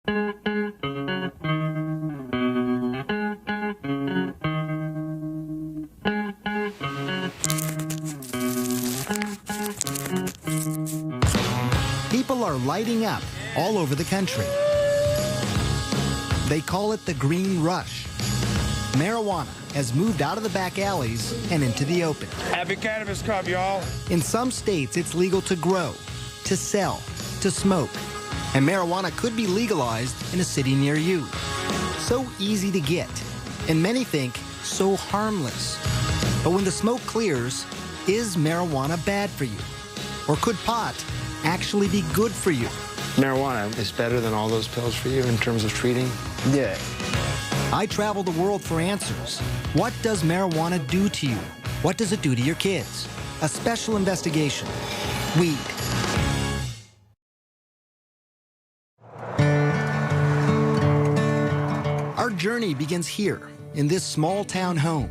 People are lighting up all over the country. They call it the green rush. Marijuana has moved out of the back alleys and into the open. Happy Cannabis Cup, y'all. In some states, it's legal to grow, to sell, to smoke. And marijuana could be legalized in a city near you. So easy to get, and many think so harmless. But when the smoke clears, is marijuana bad for you? Or could pot actually be good for you? Marijuana is better than all those pills for you in terms of treating? Yeah. I travel the world for answers. What does marijuana do to you? What does it do to your kids? A special investigation. Weed. Our journey begins here, in this small town home,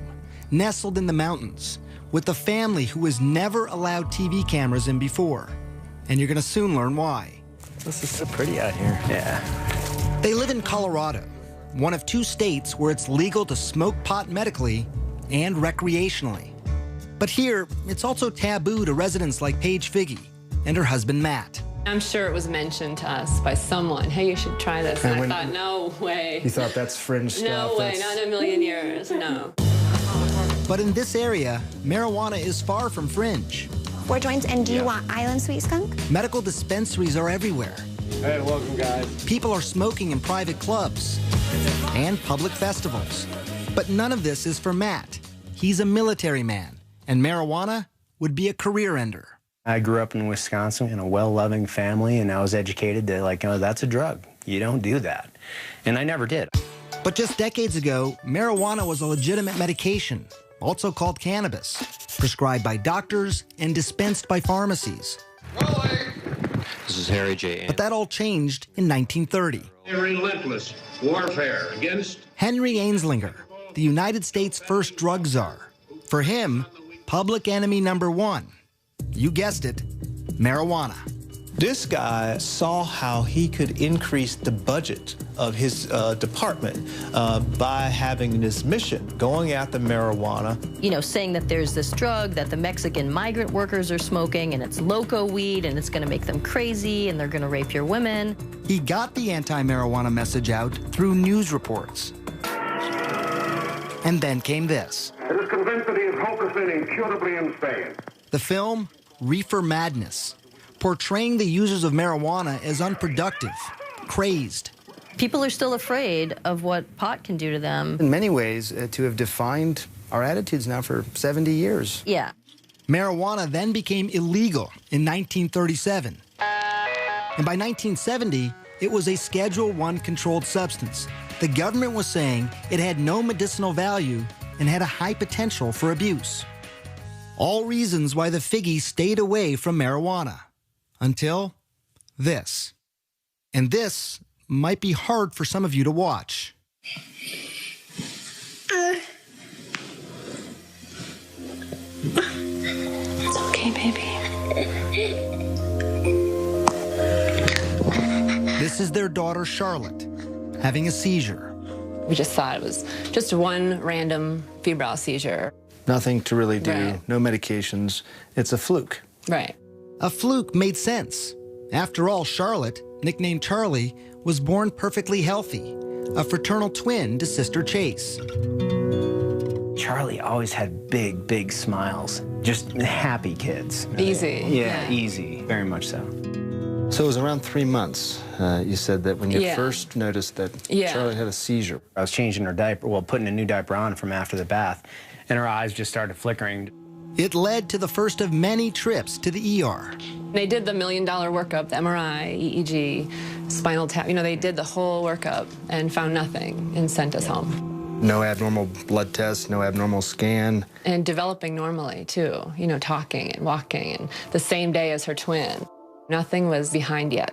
nestled in the mountains, with a family who has never allowed TV cameras in before. And you're gonna soon learn why. This is so pretty out here. Yeah. They live in Colorado, one of 2 states where it's legal to smoke pot medically and recreationally. But here, it's also taboo to residents like Paige Figge and her husband, Matt. I'm sure it was mentioned to us by someone, hey, you should try this. And I thought, no way. You thought that's fringe stuff? No way, not in a million years, no. But in this area, marijuana is far from fringe. 4 joints, and do you want Island Sweet Skunk? Medical dispensaries are everywhere. Hey, welcome, guys. People are smoking in private clubs and public festivals. But none of this is for Matt. He's a military man, and marijuana would be a career ender. I grew up in Wisconsin in a well-loving family, and I was educated that, like, oh, that's a drug. You don't do that. And I never did. But just decades ago, marijuana was a legitimate medication, also called cannabis, prescribed by doctors and dispensed by pharmacies. This is Harry J. But that all changed in 1930. A relentless warfare against Henry Anslinger, the United States' first drug czar. For him, public enemy number 1. You guessed it, marijuana. This guy saw how he could increase the budget of his department by having this mission, going after marijuana. You know, saying that there's this drug that the Mexican migrant workers are smoking, and it's loco weed, and it's going to make them crazy, and they're going to rape your women. He got the anti-marijuana message out through news reports. And then came this. It is convinced that he is hopelessly and incurably insane. The film, Reefer Madness, portraying the users of marijuana as unproductive, crazed. People are still afraid of what pot can do to them. In many ways, to have defined our attitudes now for 70 years. Yeah. Marijuana then became illegal in 1937. And by 1970, it was a Schedule I controlled substance. The government was saying it had no medicinal value and had a high potential for abuse. All reasons why the Figgies stayed away from marijuana. Until this. And this might be hard for some of you to watch. It's okay, baby. This is their daughter, Charlotte, having a seizure. We just thought it was just one random febrile seizure. Nothing to really do, Right. no medications. It's a fluke. Right. A fluke made sense. After all, Charlotte, nicknamed Charlie, was born perfectly healthy, a fraternal twin to sister Chase. Charlie always had big, big smiles. Just happy kids. Easy. Yeah, easy. Very much so. So it was around 3 months, you said, that when you Yeah. first noticed that Yeah. Charlotte had a seizure. I was changing her diaper, well, putting a new diaper on from after the bath, and her eyes just started flickering. It led to the first of many trips to the ER. They did the $1 million workup, the MRI, EEG, spinal tap. You know, they did the whole workup and found nothing and sent us home. No abnormal blood test, no abnormal scan. And developing normally, too. You know, talking and walking, and the same day as her twin. Nothing was behind yet.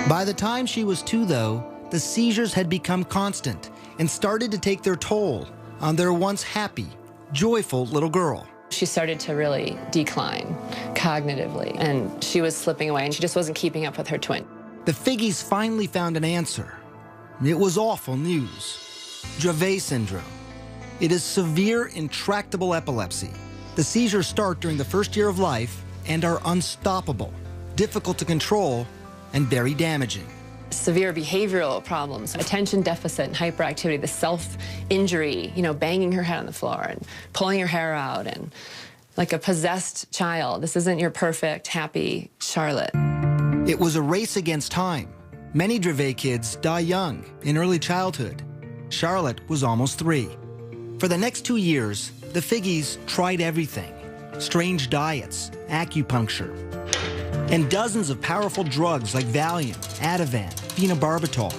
By the time she was 2, though, the seizures had become constant and started to take their toll on their once happy, joyful little girl. She started to really decline cognitively, and she was slipping away, and she just wasn't keeping up with her twin. The Figgies finally found an answer. It was awful news. Dravet syndrome. It is severe, intractable epilepsy. The seizures start during the first year of life and are unstoppable, difficult to control, and very damaging. Severe behavioral problems, attention deficit and hyperactivity, the self-injury, banging her head on the floor and pulling her hair out and like a possessed child. This isn't your perfect, happy Charlotte. It was a race against time. Many Dravet kids die young, in early childhood. Charlotte was almost 3. For the next 2 years, the Figgies tried everything. Strange diets, acupuncture, and dozens of powerful drugs like Valium, Ativan, phenobarbital.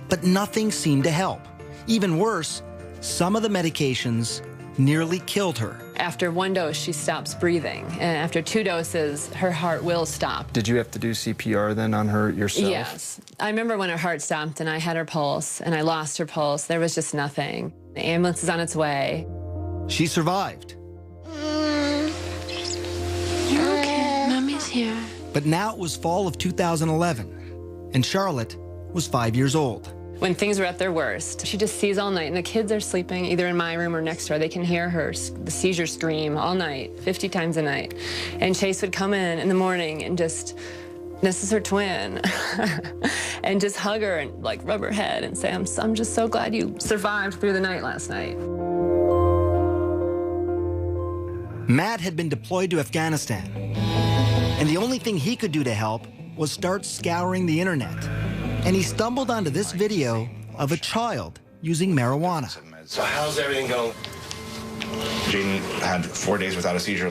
But nothing seemed to help. Even worse, some of the medications nearly killed her. After 1 dose, she stops breathing. And after 2 doses, her heart will stop. Did you have to do CPR then on her yourself? Yes. I remember when her heart stopped and I had her pulse and I lost her pulse. There was just nothing. The ambulance is on its way. She survived. You're okay. Mommy's here. But now it was fall of 2011, and Charlotte was 5 years old. When things were at their worst, she just sees all night, and the kids are sleeping either in my room or next door. They can hear the seizure scream all night, 50 times a night. And Chase would come in the morning and just, this is her twin, and just hug her and like rub her head and say, I'm just so glad you survived through the night last night. Matt had been deployed to Afghanistan, and the only thing he could do to help was start scouring the internet. And he stumbled onto this video of a child using marijuana. So how's everything going? Jaden had 4 days without a seizure.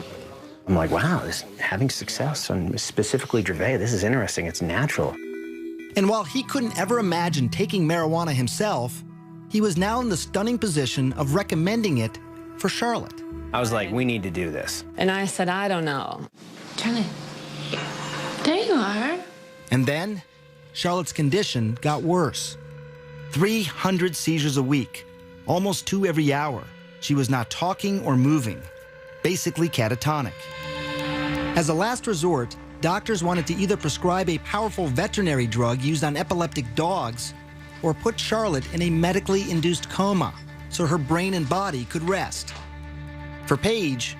I'm like, wow, having success on specifically Dravet, this is interesting. It's natural. And while he couldn't ever imagine taking marijuana himself, he was now in the stunning position of recommending it for Charlotte. I was like, we need to do this. And I said, I don't know. Charlie, there you are. And then Charlotte's condition got worse. 300 seizures a week, almost 2 every hour. She was not talking or moving, basically catatonic. As a last resort, doctors wanted to either prescribe a powerful veterinary drug used on epileptic dogs or put Charlotte in a medically induced coma so her brain and body could rest. For Paige,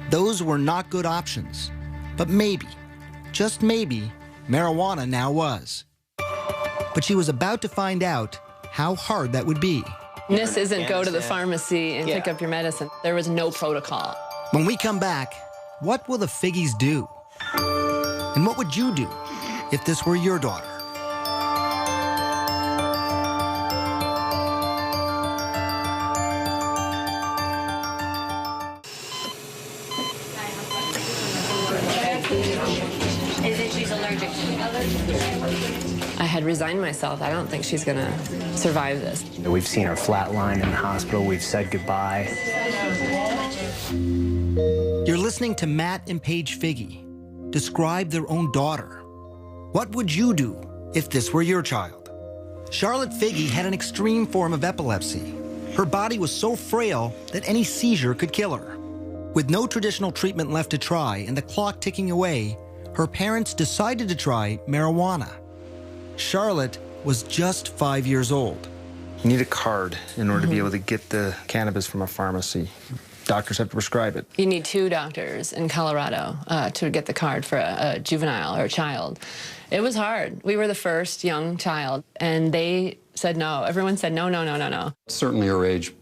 those were not good options. But maybe, just maybe, marijuana now was. But she was about to find out how hard that would be. This isn't go to the pharmacy and pick up your medicine. There was no protocol. When we come back, what will the Figgies do? And what would you do if this were your daughter? I had resigned myself. I don't think she's gonna survive this. We've seen her flatline in the hospital. We've said goodbye. You're listening to Matt and Paige Figgy describe their own daughter. What would you do if this were your child? Charlotte Figgy had an extreme form of epilepsy. Her body was so frail that any seizure could kill her. With no traditional treatment left to try and the clock ticking away, her parents decided to try marijuana. Charlotte was just 5 years old. You need a card in order to be able to get the cannabis from a pharmacy. Doctors have to prescribe it. You need 2 doctors in Colorado to get the card for a juvenile or a child. It was hard. We were the first young child, and they said no. Everyone said no, no, no, no, no. Certainly her age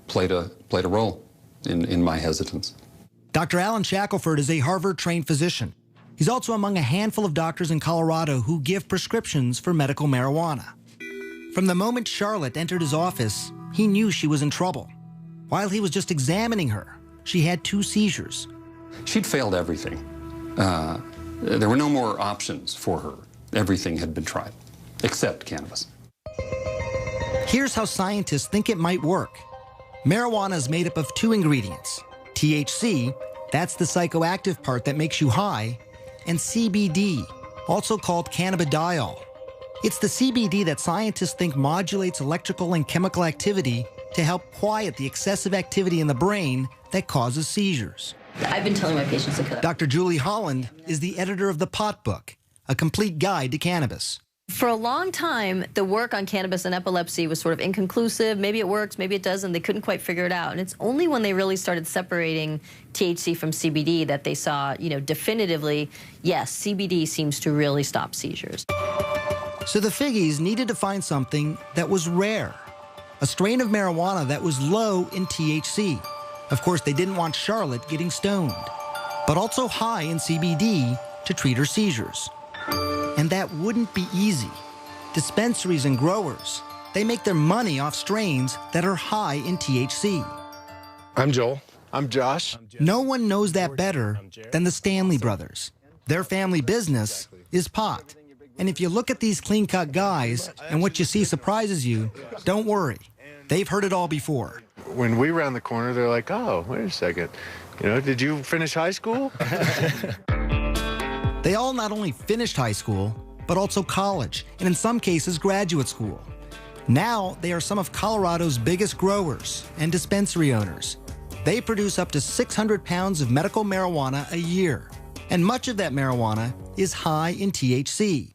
played a role in my hesitance. Dr. Alan Shackelford is a Harvard-trained physician. He's also among a handful of doctors in Colorado who give prescriptions for medical marijuana. From the moment Charlotte entered his office, he knew she was in trouble. While he was just examining her, she had 2 seizures. She'd failed everything. There were no more options for her. Everything had been tried, except cannabis. Here's how scientists think it might work. Marijuana is made up of 2 ingredients. THC, that's the psychoactive part that makes you high, and CBD, also called cannabidiol. It's the CBD that scientists think modulates electrical and chemical activity to help quiet the excessive activity in the brain that causes seizures. I've been telling my patients to cut. Dr. Julie Holland is the editor of The Pot Book, a complete guide to cannabis. For a long time, the work on cannabis and epilepsy was sort of inconclusive. Maybe it works, maybe it doesn't. They couldn't quite figure it out. And it's only when they really started separating THC from CBD that they saw, definitively, yes, CBD seems to really stop seizures. So the Figgies needed to find something that was rare, a strain of marijuana that was low in THC. Of course, they didn't want Charlotte getting stoned, but also high in CBD to treat her seizures. And that wouldn't be easy. Dispensaries and growers, they make their money off strains that are high in THC. I'm Joel. I'm Josh. No one knows that better than the Stanley brothers. Their family business is pot. And if you look at these clean-cut guys and what you see surprises you, don't worry. They've heard it all before. When we round the corner, they're like, oh, wait a second. Did you finish high school? They all not only finished high school, but also college, and in some cases, graduate school. Now, they are some of Colorado's biggest growers and dispensary owners. They produce up to 600 pounds of medical marijuana a year, and much of that marijuana is high in THC.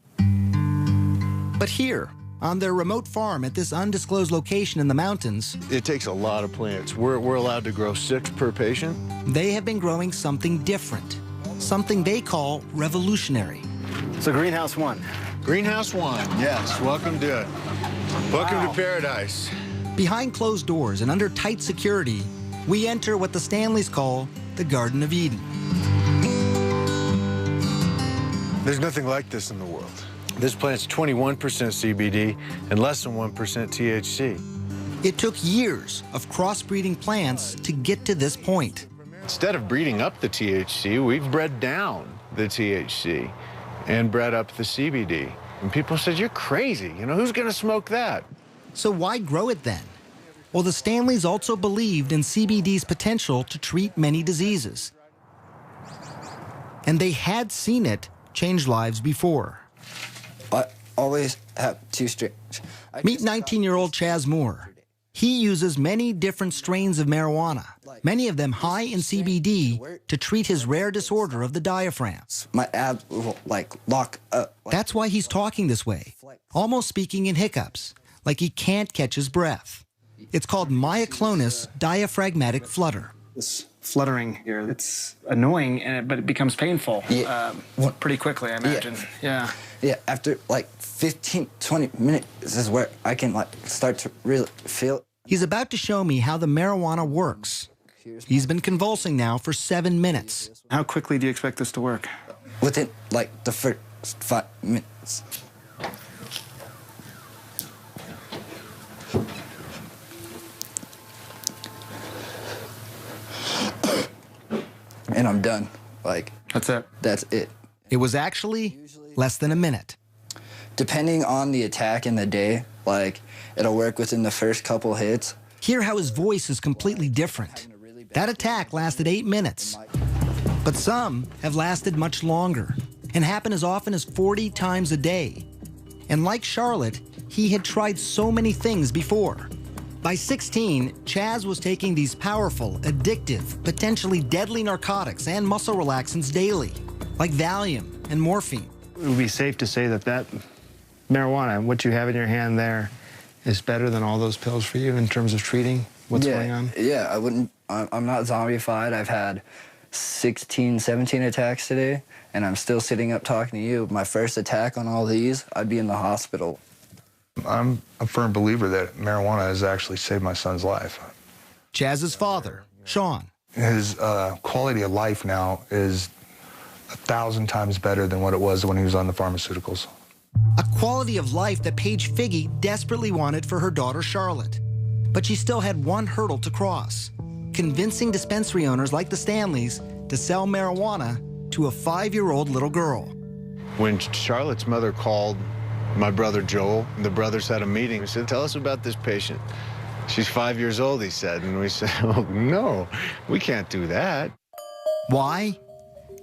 But here, on their remote farm at this undisclosed location in the mountains, It takes a lot of plants. We're allowed to grow 6 per patient. they have been growing something different, something they call revolutionary. So Greenhouse 1. Greenhouse 1, yes. Welcome to it. Welcome to paradise. Behind closed doors and under tight security, we enter what the Stanleys call the Garden of Eden. There's nothing like this in the world. This plant's 21% CBD and less than 1% THC. It took years of crossbreeding plants to get to this point. Instead of breeding up the THC, we've bred down the THC and bred up the CBD. And people said, you're crazy. Who's going to smoke that? So why grow it then? Well, the Stanleys also believed in CBD's potential to treat many diseases. And they had seen it change lives before. I always have 2 strains. Meet 19-year-old Chaz Moore. He uses many different strains of marijuana, many of them high in CBD, to treat his rare disorder of the diaphragm. My abs will, lock up. That's why he's talking this way, almost speaking in hiccups, like he can't catch his breath. It's called myoclonus diaphragmatic flutter. This fluttering here, it's annoying, but it becomes painful pretty quickly, I imagine. Yeah. Yeah, after 15, 20 minutes, this is where I can start to really feel it. He's about to show me how the marijuana works. He's been convulsing now for 7 minutes. How quickly do you expect this to work? Within the first 5 minutes. And I'm done. That's it. That's it. It was actually less than a minute. Depending on the attack in the day, it'll work within the first couple hits. Hear how his voice is completely different. That attack lasted 8 minutes. But some have lasted much longer and happen as often as 40 times a day. And like Charlotte, he had tried so many things before. By 16, Chaz was taking these powerful, addictive, potentially deadly narcotics and muscle relaxants daily, like Valium and morphine. It would be safe to say that marijuana, what you have in your hand there, is better than all those pills for you in terms of treating what's going on? Yeah, I'm not zombified. I've had 16, 17 attacks today, and I'm still sitting up talking to you. My first attack on all these, I'd be in the hospital. I'm a firm believer that marijuana has actually saved my son's life. Chaz's father, Sean. His quality of life now is 1,000 times better than what it was when he was on the pharmaceuticals. A quality of life that Paige Figge desperately wanted for her daughter, Charlotte. But she still had one hurdle to cross: convincing dispensary owners like the Stanleys to sell marijuana to a 5-year-old little girl. When Charlotte's mother called my brother Joel, the brothers had a meeting. We said, tell us about this patient. She's 5 years old, he said. And we said, oh, no, we can't do that. Why?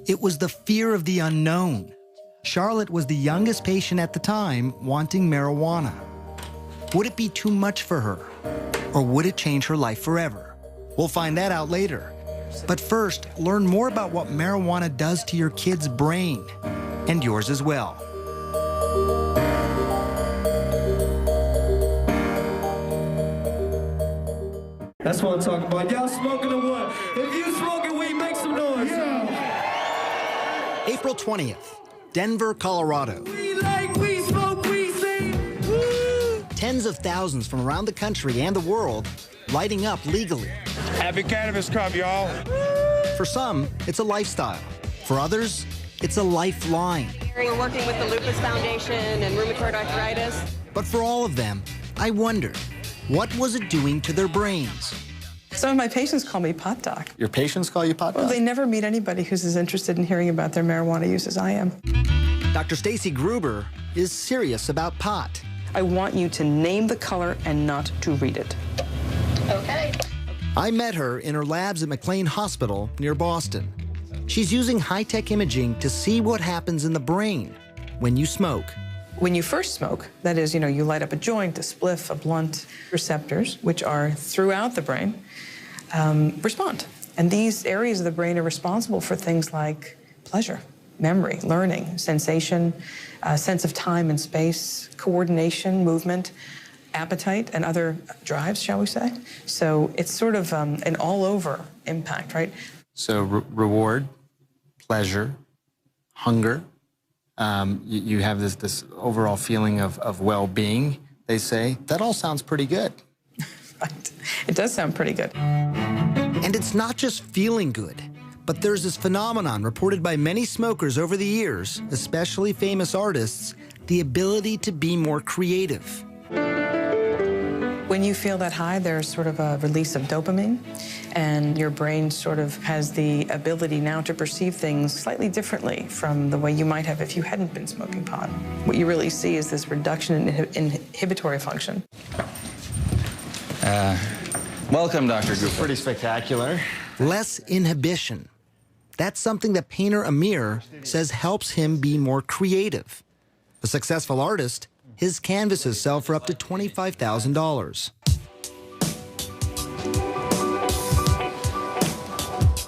It was the fear of the unknown. Charlotte was the youngest patient at the time wanting marijuana. Would it be too much for her? Or would it change her life forever? We'll find that out later. But first, learn more about what marijuana does to your kid's brain, and yours as well. That's what I'm talking about. Y'all smoking or what? If you smoking weed, make some noise. Yeah. April 20th, Denver, Colorado. We like we smoke, we sing. Woo! Tens of thousands from around the country and the world lighting up legally. Happy Cannabis Cup, y'all. For some, it's a lifestyle. For others, it's a lifeline. We're working with the Lupus Foundation and rheumatoid arthritis. But for all of them, I wondered, what was it doing to their brains? Some of my patients call me pot doc. Your patients call you pot doc? Well, they never meet anybody who's as interested in hearing about their marijuana use as I am. Dr. Stacy Gruber is serious about pot. I want you to name the color and not to read it. Okay. I met her in her labs at McLean Hospital near Boston. She's using high-tech imaging to see what happens in the brain when you smoke. When you first smoke, that is, you light up a joint, a spliff, a blunt, receptors, which are throughout the brain, respond. And these areas of the brain are responsible for things like pleasure, memory, learning, sensation, sense of time and space, coordination, movement, appetite, and other drives, shall we say. So it's sort of an all-over impact, right? So reward, pleasure, hunger. You have this overall feeling of well-being, they say. That all sounds pretty good. Right. It does sound pretty good. And it's not just feeling good, but there's this phenomenon reported by many smokers over the years, especially famous artists, the ability to be more creative. When you feel that high, there's sort of a release of dopamine, and your brain sort of has the ability now to perceive things slightly differently from the way you might have if you hadn't been smoking pot. What you really see is this reduction in inhibitory function. Welcome, Dr. Gupta. Pretty spectacular. Less inhibition. That's something that painter Amir says helps him be more creative. A successful artist, his canvases sell for up to $25,000.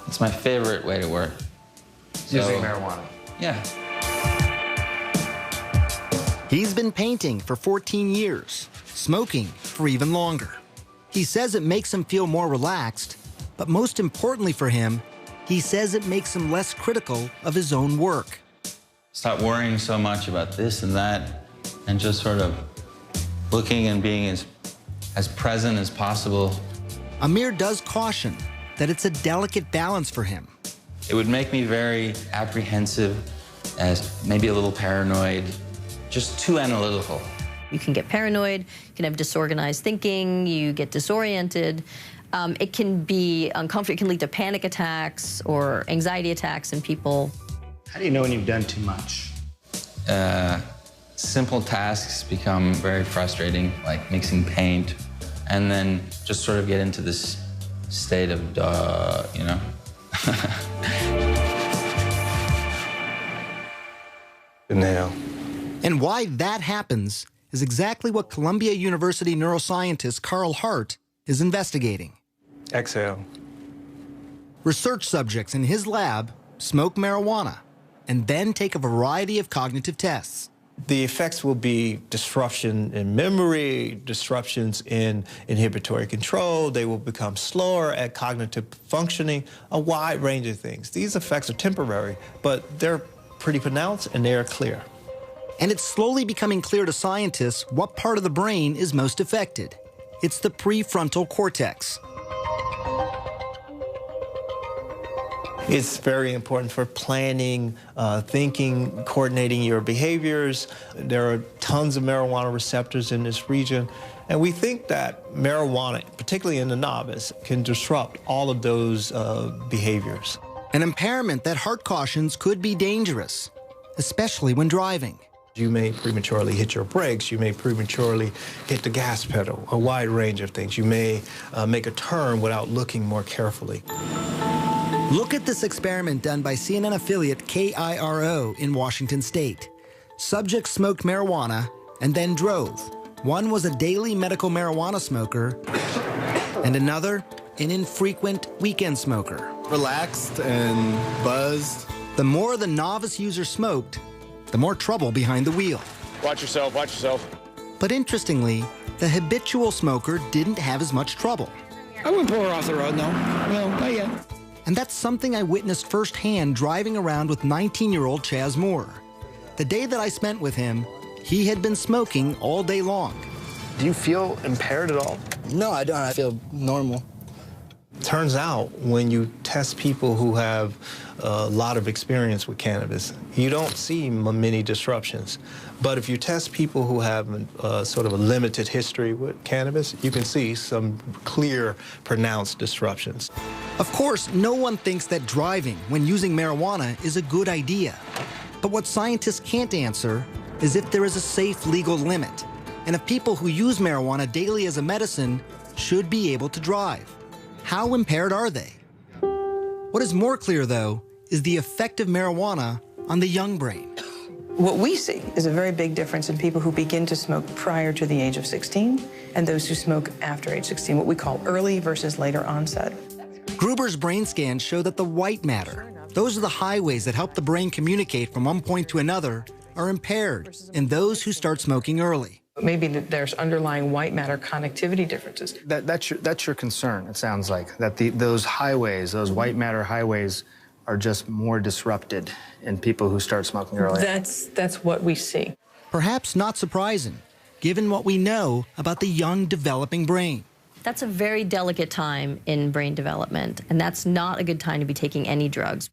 It's my favorite way to work. Using marijuana. Yeah. He's been painting for 14 years, smoking for even longer. He says it makes him feel more relaxed, but most importantly for him, he says it makes him less critical of his own work. Stop worrying so much about this and that, and just sort of looking and being as present as possible. Amir does caution that it's a delicate balance for him. It would make me very apprehensive, as maybe a little paranoid, just too analytical. You can get paranoid, you can have disorganized thinking, you get disoriented. It can be uncomfortable, it can lead to panic attacks or anxiety attacks in people. How do you know when you've done too much? Simple tasks become very frustrating, like mixing paint, and then just sort of get into this state of you know? Nail. And why that happens is exactly what Columbia University neuroscientist Carl Hart is investigating. Exhale. Research subjects in his lab smoke marijuana and then take a variety of cognitive tests. The effects will be disruption in memory, disruptions in inhibitory control. They will become slower at cognitive functioning, a wide range of things. These effects are temporary, but they're pretty pronounced and they're clear. And it's slowly becoming clear to scientists what part of the brain is most affected. It's the prefrontal cortex. It's very important for planning, thinking, coordinating your behaviors. There are tons of marijuana receptors in this region. And we think that marijuana, particularly in the novice, can disrupt all of those behaviors. An impairment that Hart cautions could be dangerous, especially when driving. You may prematurely hit your brakes. You may prematurely hit the gas pedal, a wide range of things. You may make a turn without looking more carefully. Look at this experiment done by CNN affiliate KIRO in Washington State. Subjects smoked marijuana and then drove. One was a daily medical marijuana smoker, and another, an infrequent weekend smoker. Relaxed and buzzed. The more the novice user smoked, the more trouble behind the wheel. Watch yourself, watch yourself. But interestingly, the habitual smoker didn't have as much trouble. I wouldn't pull her off the road, no. No, not yet. And that's something I witnessed firsthand driving around with 19-year-old Chaz Moore. The day that I spent with him, he had been smoking all day long. Do you feel impaired at all? No, I don't. I feel normal. Turns out when you test people who have a lot of experience with cannabis, you don't see many disruptions. But if you test people who have sort of a limited history with cannabis, you can see some clear, pronounced disruptions. Of course, no one thinks that driving when using marijuana is a good idea. But what scientists can't answer is if there is a safe legal limit, and if people who use marijuana daily as a medicine should be able to drive. How impaired are they? What is more clear, though, is the effect of marijuana on the young brain. What we see is a very big difference in people who begin to smoke prior to the age of 16 and those who smoke after age 16, what we call early versus later onset. Gruber's brain scans show that the white matter, those are the highways that help the brain communicate from one point to another, are impaired in those who start smoking early. Maybe there's underlying white matter connectivity differences. That's your concern, it sounds like, that those highways, those white matter highways, are just more disrupted in people who start smoking early. That's what we see. Perhaps not surprising, given what we know about the young developing brain. That's a very delicate time in brain development, and that's not a good time to be taking any drugs.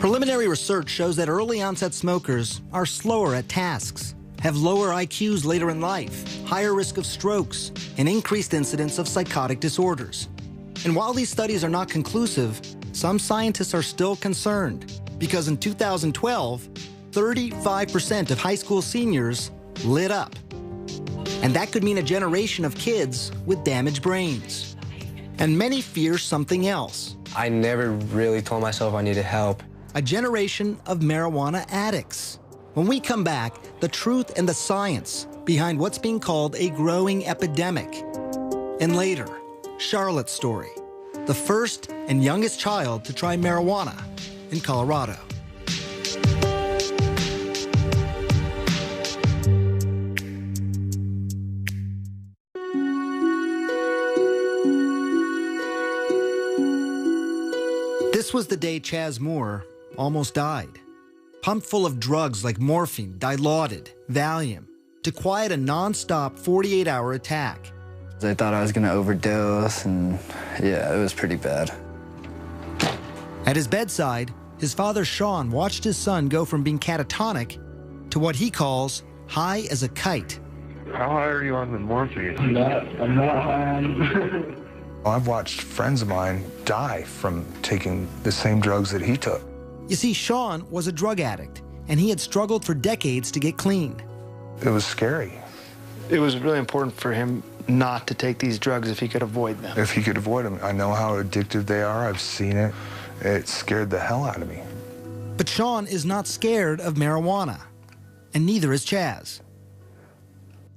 Preliminary research shows that early onset smokers are slower at tasks, have lower IQs later in life, higher risk of strokes, and increased incidence of psychotic disorders. And while these studies are not conclusive, some scientists are still concerned because in 2012, 35% of high school seniors lit up. And that could mean a generation of kids with damaged brains. And many fear something else. I never really told myself I needed help. A generation of marijuana addicts. When we come back, the truth and the science behind what's being called a growing epidemic. And later, Charlotte's story, the first and youngest child to try marijuana in Colorado. This was the day Chaz Moore almost died. Pumped full of drugs like morphine, Dilaudid, Valium, to quiet a non-stop 48-hour attack. I thought I was going to overdose, and yeah, it was pretty bad. At his bedside, his father Sean watched his son go from being catatonic to what he calls high as a kite. How high are you on the morphine? I'm not high. I've watched friends of mine die from taking the same drugs that he took. You see, Sean was a drug addict, and he had struggled for decades to get clean. It was scary. It was really important for him not to take these drugs if he could avoid them. If he could avoid them. I know how addictive they are. I've seen it. It scared the hell out of me. But Sean is not scared of marijuana, and neither is Chaz.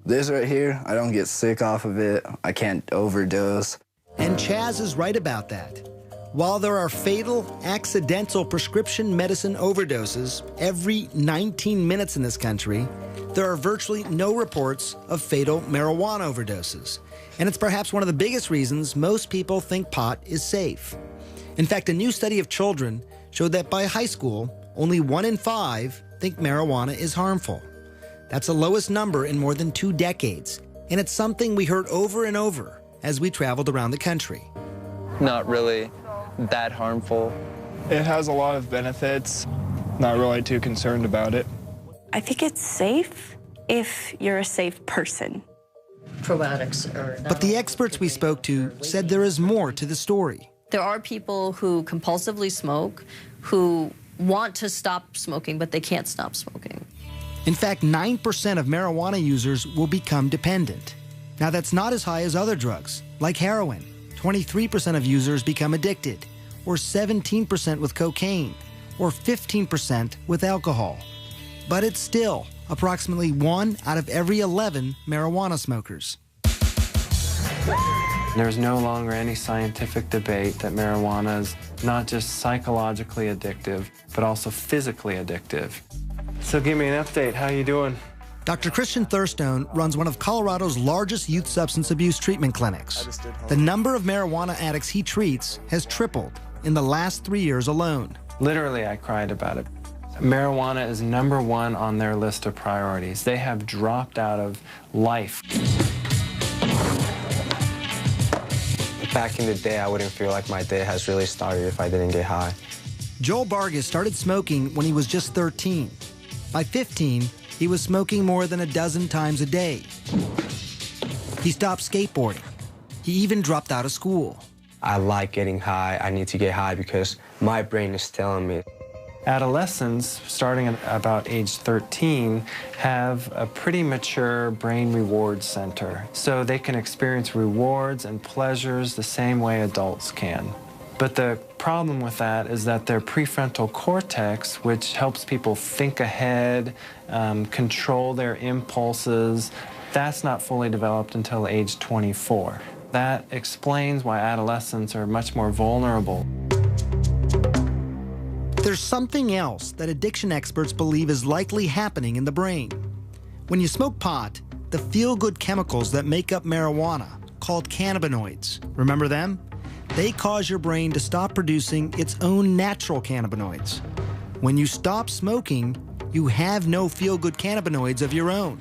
This right here, I don't get sick off of it. I can't overdose. And Chaz is right about that. While there are fatal, accidental prescription medicine overdoses every 19 minutes in this country, there are virtually no reports of fatal marijuana overdoses. And it's perhaps one of the biggest reasons most people think pot is safe. In fact, a new study of children showed that by high school, only 1 in 5 think marijuana is harmful. That's the lowest number in more than 2 decades. And it's something we heard over and over as we traveled around the country. Not really that harmful. It has a lot of benefits. Not really too concerned about it. I think it's safe if you're a safe person. Probiotics are not. But the experts we spoke to said there is more to the story. There are people who compulsively smoke, who want to stop smoking, but they can't stop smoking. In fact, 9% of marijuana users will become dependent. Now, that's not as high as other drugs, like heroin. 23% of users become addicted, or 17% with cocaine, or 15% with alcohol. But it's still approximately 1 out of every 11 marijuana smokers. There's no longer any scientific debate that marijuana is not just psychologically addictive, but also physically addictive. So give me an update. How you doing? Dr. Christian Thurstone runs one of Colorado's largest youth substance abuse treatment clinics. The number of marijuana addicts he treats has tripled in the last 3 years alone. Literally, I cried about it. Marijuana is #1 on their list of priorities. They have dropped out of life. Back in the day, I wouldn't feel like my day has really started if I didn't get high. Joel Vargas started smoking when he was just 13. By 15, he was smoking more than a dozen times a day. He stopped skateboarding. He even dropped out of school. I like getting high. I need to get high because my brain is telling me. Adolescents, starting at about age 13, have a pretty mature brain reward center, so they can experience rewards and pleasures the same way adults can. But the problem with that is that their prefrontal cortex, which helps people think ahead, control their impulses, that's not fully developed until age 24. That explains why adolescents are much more vulnerable. There's something else that addiction experts believe is likely happening in the brain. When you smoke pot, the feel-good chemicals that make up marijuana, called cannabinoids, remember them? They cause your brain to stop producing its own natural cannabinoids. When you stop smoking, you have no feel-good cannabinoids of your own.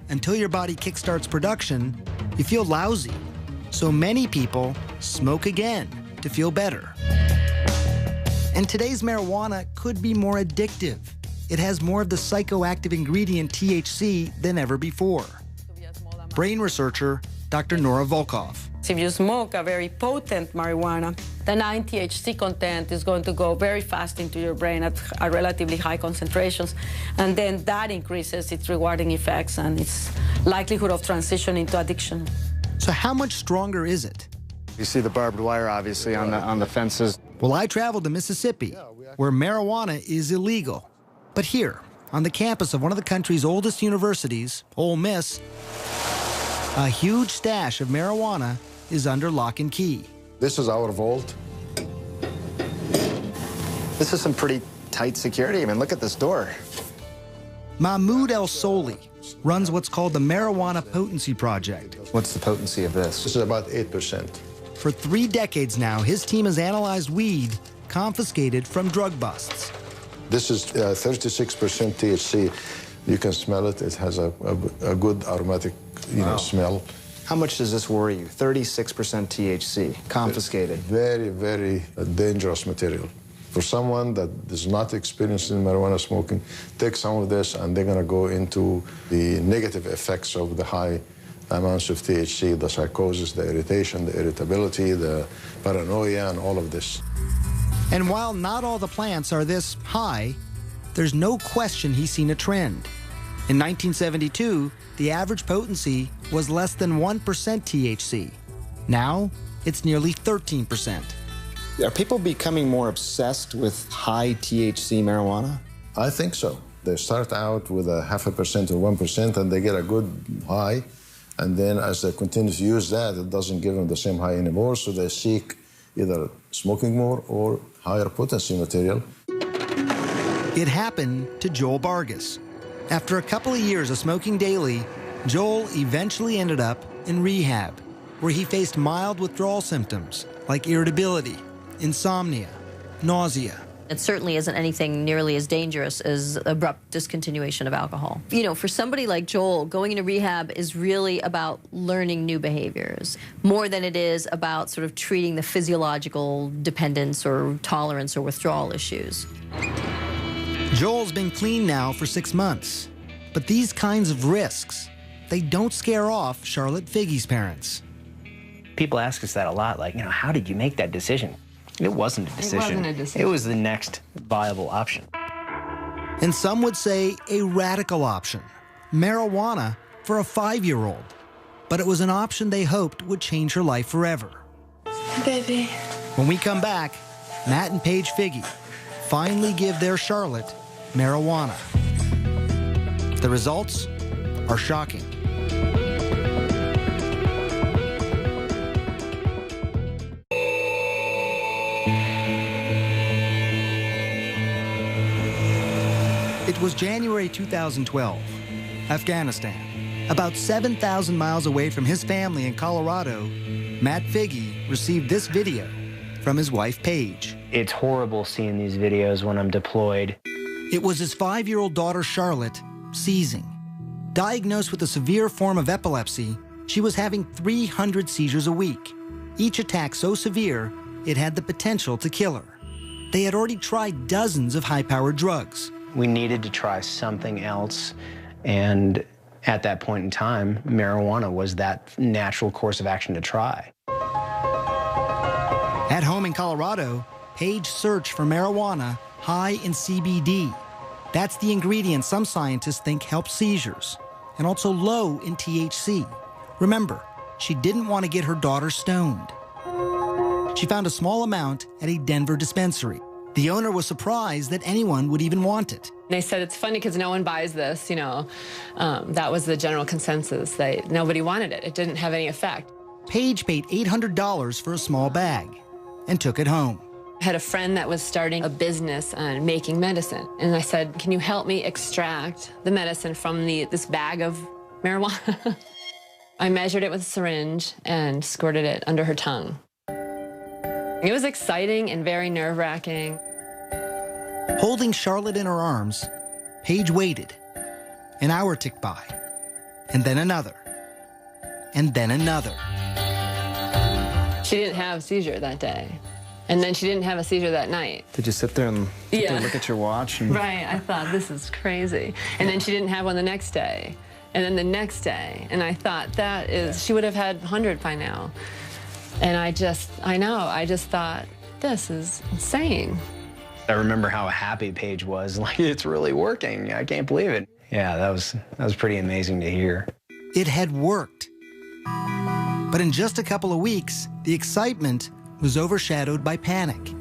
Until your body kickstarts production, you feel lousy. So many people smoke again to feel better. And today's marijuana could be more addictive. It has more of the psychoactive ingredient THC than ever before. Brain researcher Dr. Nora Volkov. If you smoke a very potent marijuana, the 9-THC content is going to go very fast into your brain at relatively high concentrations, and then that increases its rewarding effects and its likelihood of transition into addiction. So how much stronger is it? You see the barbed wire, obviously, on the fences. Well, I traveled to Mississippi, where marijuana is illegal. But here, on the campus of one of the country's oldest universities, Ole Miss, a huge stash of marijuana is under lock and key. This is our vault. This is some pretty tight security. I mean, look at this door. Mahmoud El Soli runs what's called the Marijuana Potency Project. What's the potency of this? This is about 8%. For 3 decades now, his team has analyzed weed confiscated from drug busts. This is 36% THC. You can smell it. It has a good aromatic, smell. How much does this worry you? 36% THC, confiscated. Very, very dangerous material. For someone that is not experienced in marijuana smoking, take some of this and they're going to go into the negative effects of the high amounts of THC, the psychosis, the irritation, the irritability, the paranoia, and all of this. And while not all the plants are this high, there's no question he's seen a trend. In 1972, the average potency was less than 1% THC. Now, it's nearly 13%. Are people becoming more obsessed with high THC marijuana? I think so. They start out with a 0.5% or 1%, and they get a good high. And then as they continue to use that, it doesn't give them the same high anymore, so they seek either smoking more or higher potency material. It happened to Joel Vargas. After a couple of years of smoking daily, Joel eventually ended up in rehab, where he faced mild withdrawal symptoms like irritability, insomnia, nausea. It certainly isn't anything nearly as dangerous as abrupt discontinuation of alcohol. You know, for somebody like Joel, going into rehab is really about learning new behaviors, more than it is about sort of treating the physiological dependence or tolerance or withdrawal issues. Joel's been clean now for 6 months, but these kinds of risks, they don't scare off Charlotte Figge's parents. People ask us that a lot, like, how did you make that decision? It wasn't a decision. It wasn't a decision. It was the next viable option. And some would say a radical option, marijuana for a 5-year-old. But it was an option they hoped would change her life forever. Baby. When we come back, Matt and Paige Figge finally give their Charlotte marijuana. The results are shocking. It was January 2012. Afghanistan. About 7,000 miles away from his family in Colorado, Matt Figge received this video from his wife, Paige. It's horrible seeing these videos when I'm deployed. It was his 5-year-old daughter, Charlotte, seizing. Diagnosed with a severe form of epilepsy, she was having 300 seizures a week. Each attack so severe, it had the potential to kill her. They had already tried dozens of high-powered drugs. We needed to try something else, and at that point in time, marijuana was that natural course of action to try. At home in Colorado, Paige searched for marijuana high in CBD. That's the ingredient some scientists think helps seizures, and also low in THC. Remember, she didn't want to get her daughter stoned. She found a small amount at a Denver dispensary. The owner was surprised that anyone would even want it. They said it's funny because no one buys this, you know. That was the general consensus, that nobody wanted it. It didn't have any effect. Paige paid $800 for a small bag and took it home. I had a friend that was starting a business on making medicine. And I said, can you help me extract the medicine from this bag of marijuana? I measured it with a syringe and squirted it under her tongue. It was exciting and very nerve-wracking. Holding Charlotte in her arms, Paige waited. An hour ticked by, and then another, and then another. She didn't have a seizure that day. And then she didn't have a seizure that night. Did you sit there and look at your watch? And... Right, I thought, this is crazy. And then she didn't have one the next day. And then the next day. And I thought, she would have had 100 by now. And I just thought, this is insane. I remember how happy Paige was. Like, it's really working. I can't believe it. Yeah, that was pretty amazing to hear. It had worked. But in just a couple of weeks, the excitement was overshadowed by panic.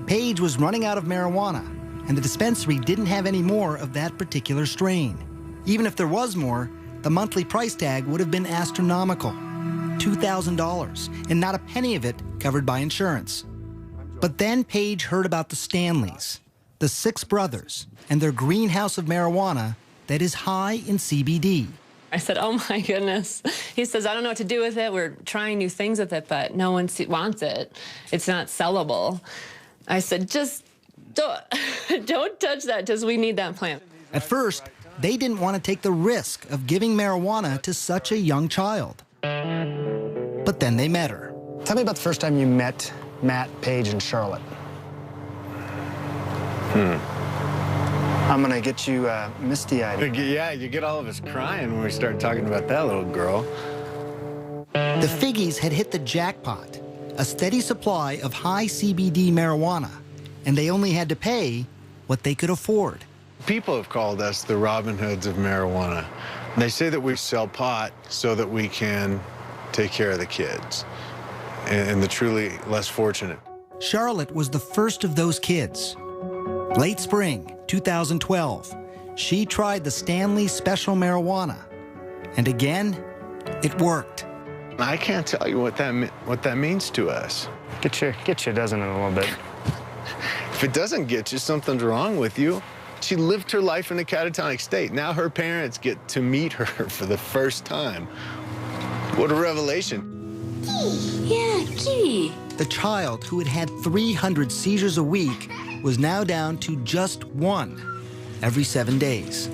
Paige was running out of marijuana, and the dispensary didn't have any more of that particular strain. Even if there was more, the monthly price tag would have been astronomical, $2,000, and not a penny of it covered by insurance. But then Paige heard about the Stanleys, the 6 brothers, and their greenhouse of marijuana that is high in CBD. I said, oh my goodness. He says, I don't know what to do with it. We're trying new things with it, but no one wants it. It's not sellable. I said, just don't touch that, because we need that plant. At first, they didn't want to take the risk of giving marijuana to such a young child. But then they met her. Tell me about the first time you met Matt, Paige, and Charlotte. I'm gonna get you misty-eyed. Yeah, you get all of us crying when we start talking about that little girl. The Figges had hit the jackpot, a steady supply of high CBD marijuana, and they only had to pay what they could afford. People have called us the Robin Hoods of marijuana. They say that we sell pot so that we can take care of the kids and the truly less fortunate. Charlotte was the first of those kids. Late spring 2012, she tried the Stanley Special Marijuana, and again, it worked. I can't tell you what that means to us. Get you a dozen in a little bit. If it doesn't get you, something's wrong with you. She lived her life in a catatonic state. Now her parents get to meet her for the first time. What a revelation. Yeah, Kitty. The child who had had 300 seizures a week was now down to just 1 every 7 days.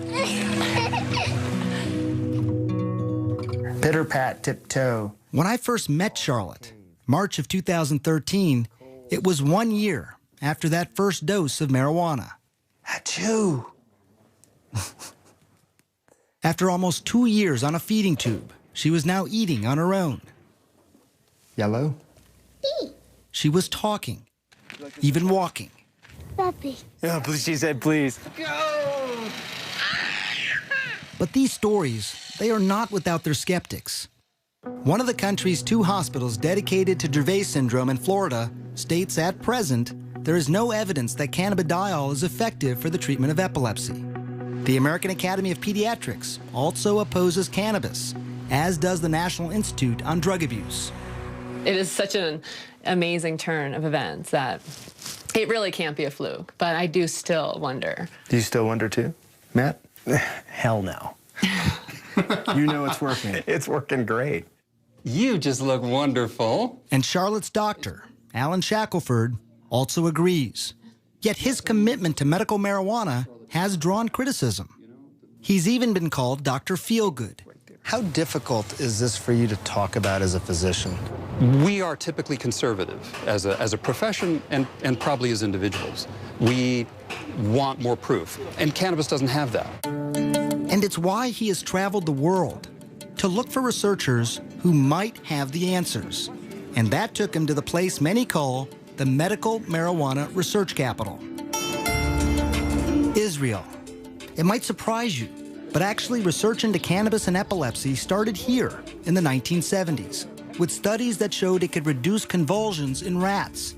Pitter pat, tiptoe. When I first met Charlotte, March of 2013, it was 1 year after that first dose of marijuana. Achoo! After almost 2 years on a feeding tube, she was now eating on her own. Yellow? She was talking, even walking. Puppy. Yeah, please, she said please. Go! But these stories, they are not without their skeptics. One of the country's 2 hospitals dedicated to Dravet syndrome in Florida states at present there is no evidence that cannabidiol is effective for the treatment of epilepsy. The American Academy of Pediatrics also opposes cannabis, as does the National Institute on Drug Abuse. It is such an amazing turn of events that it really can't be a fluke, but I do still wonder. Do you still wonder too, Matt? Hell no. You know it's working. It's working great. You just look wonderful. And Charlotte's doctor, Alan Shackelford, also agrees. Yet his commitment to medical marijuana has drawn criticism. He's even been called Dr. Feelgood. How difficult is this for you to talk about as a physician? We are typically conservative as a profession and probably as individuals. We want more proof, and cannabis doesn't have that. And it's why he has traveled the world to look for researchers who might have the answers. And that took him to the place many call the medical marijuana research capital. Israel. It might surprise you, but actually research into cannabis and epilepsy started here in the 1970s, with studies that showed it could reduce convulsions in rats.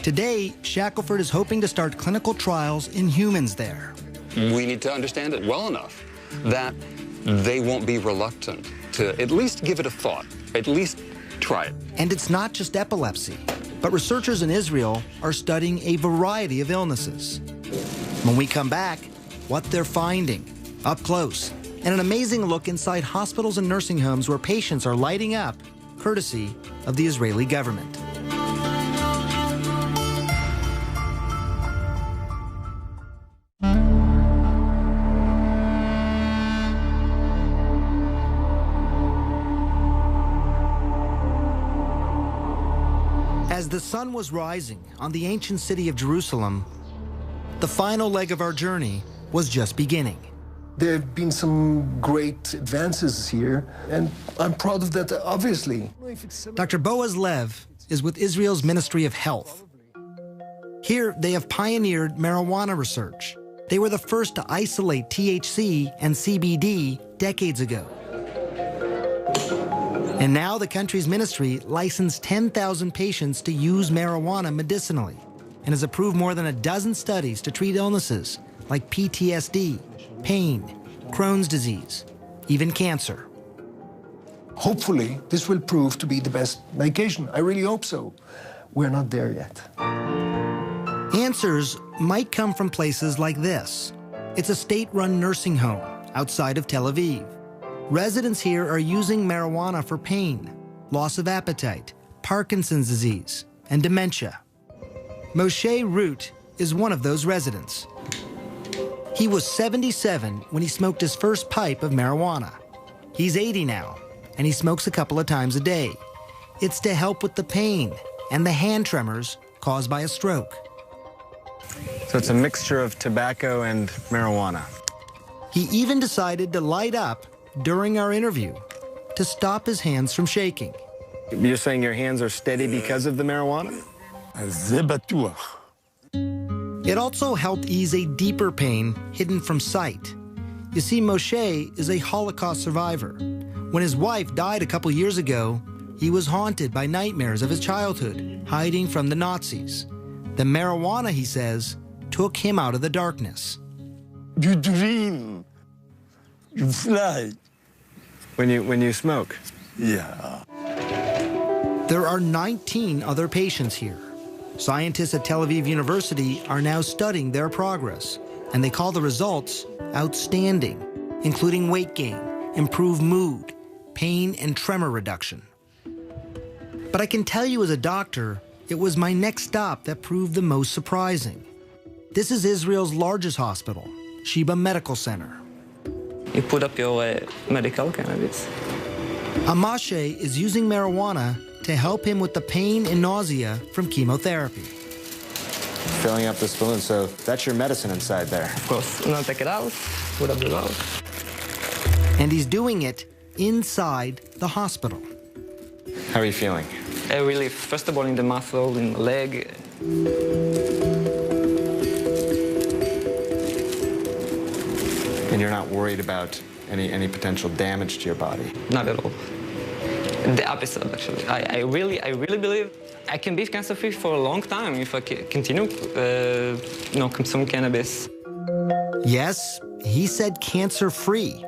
Today, Shackelford is hoping to start clinical trials in humans there. We need to understand it well enough that they won't be reluctant to at least give it a thought, at least try it. And it's not just epilepsy, but researchers in Israel are studying a variety of illnesses. When we come back, what they're finding, up close, and an amazing look inside hospitals and nursing homes where patients are lighting up, courtesy of the Israeli government. As the sun was rising on the ancient city of Jerusalem, the final leg of our journey was just beginning. There have been some great advances here, and I'm proud of that, obviously. Dr. Boaz Lev is with Israel's Ministry of Health. Here, they have pioneered marijuana research. They were the first to isolate THC and CBD decades ago. And now the country's ministry licensed 10,000 patients to use marijuana medicinally and has approved more than a dozen studies to treat illnesses like PTSD, pain, Crohn's disease, even cancer. Hopefully, this will prove to be the best medication. I really hope so. We're not there yet. Answers might come from places like this. It's a state-run nursing home outside of Tel Aviv. Residents here are using marijuana for pain, loss of appetite, Parkinson's disease, and dementia. Moshe Root is one of those residents. He was 77 when he smoked his first pipe of marijuana. He's 80 now, and he smokes a couple of times a day. It's to help with the pain and the hand tremors caused by a stroke. So it's a mixture of tobacco and marijuana. He even decided to light up during our interview to stop his hands from shaking. You're saying your hands are steady because of the marijuana? It also helped ease a deeper pain hidden from sight. You see, Moshe is a Holocaust survivor. When his wife died a couple years ago, he was haunted by nightmares of his childhood, hiding from the Nazis. The marijuana, he says, took him out of the darkness. You dream. You fly. When you smoke? Yeah. There are 19 other patients here. Scientists at Tel Aviv University are now studying their progress, and they call the results outstanding, including weight gain, improved mood, pain and tremor reduction. But I can tell you as a doctor, it was my next stop that proved the most surprising. This is Israel's largest hospital, Sheba Medical Center. You put up your medical cannabis. Amashe is using marijuana to help him with the pain and nausea from chemotherapy. Filling up the spoon, so that's your medicine inside there. Of course. Now take it out, put up the mouth. And he's doing it inside the hospital. How are you feeling? A relief, first of all, in the muscle, in the leg. And you're not worried about any potential damage to your body? Not at all. The opposite, actually. I really believe I can be cancer-free for a long time if I continue, consume cannabis. Yes, he said cancer-free.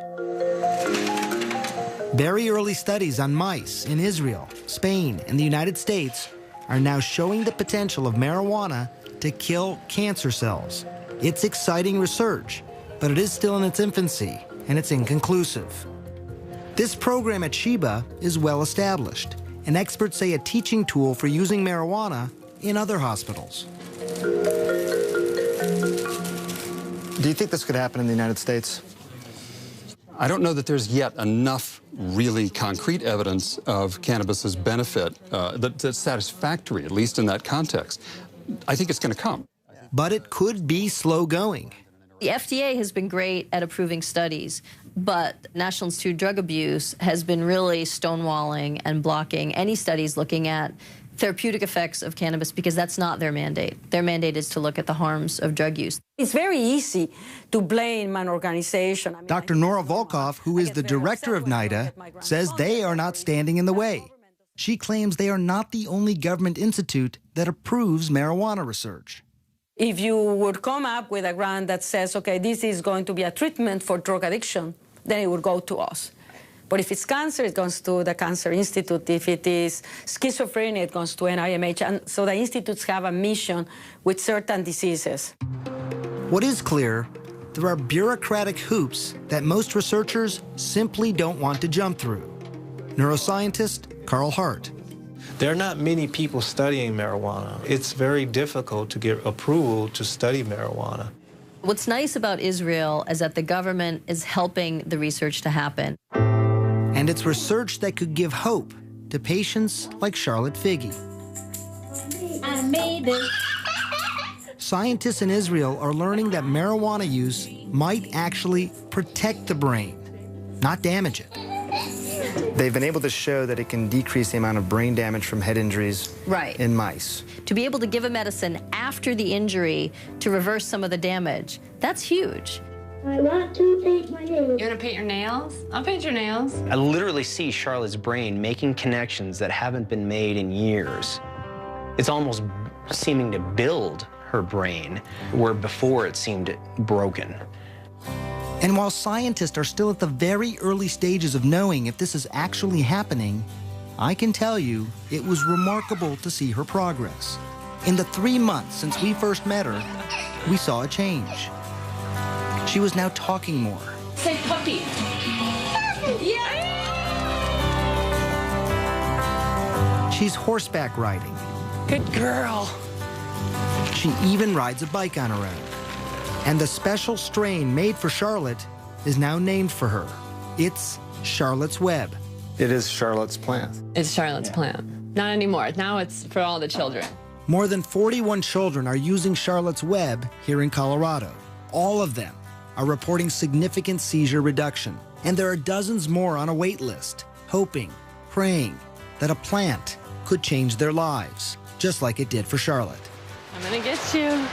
Very early studies on mice in Israel, Spain, and the United States are now showing the potential of marijuana to kill cancer cells. It's exciting research, but it is still in its infancy, and it's inconclusive. This program at Sheba is well established, and experts say a teaching tool for using marijuana in other hospitals. Do you think this could happen in the United States? I don't know that there's yet enough really concrete evidence of cannabis's benefit that's satisfactory, at least in that context. I think it's going to come. But it could be slow going. The FDA has been great at approving studies, but National Institute of Drug Abuse has been really stonewalling and blocking any studies looking at therapeutic effects of cannabis because that's not their mandate. Their mandate is to look at the harms of drug use. It's very easy to blame an organization. Dr. Nora Volkov, who is the director of NIDA, says they are not standing in the way. She claims they are not the only government institute that approves marijuana research. If you would come up with a grant that says, okay, this is going to be a treatment for drug addiction, then it would go to us. But if it's cancer, it goes to the Cancer Institute. If it is schizophrenia, it goes to NIMH. And so the institutes have a mission with certain diseases. What is clear, there are bureaucratic hoops that most researchers simply don't want to jump through. Neuroscientist Carl Hart. There are not many people studying marijuana. It's very difficult to get approval to study marijuana. What's nice about Israel is that the government is helping the research to happen. And it's research that could give hope to patients like Charlotte Figge. I made it. Scientists in Israel are learning that marijuana use might actually protect the brain, not damage it. They've been able to show that it can decrease the amount of brain damage from head injuries in mice. To be able to give a medicine after the injury to reverse some of the damage, that's huge. I want to paint my nails. You want to paint your nails? I'll paint your nails. I literally see Charlotte's brain making connections that haven't been made in years. It's almost seeming to build her brain, where before it seemed broken. And while scientists are still at the very early stages of knowing if this is actually happening, I can tell you it was remarkable to see her progress. In the 3 months since we first met her, we saw a change. She was now talking more. Say puppy. Yeah. She's horseback riding. Good girl. She even rides a bike on her own. And the special strain made for Charlotte is now named for her. It's Charlotte's Web. It is Charlotte's plant. It's Charlotte's plant. Not anymore. Now it's for all the children. More than 41 children are using Charlotte's Web here in Colorado. All of them are reporting significant seizure reduction. And there are dozens more on a wait list, hoping, praying that a plant could change their lives, just like it did for Charlotte. I'm gonna get you.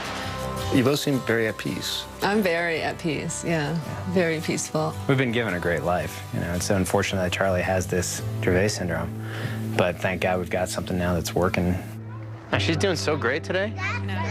You both seem very at peace. I'm very at peace, yeah. Very peaceful. We've been given a great life. You know, it's unfortunate that Charlie has this Dravet syndrome, but thank God we've got something now that's working. Oh, she's doing so great today. Yeah.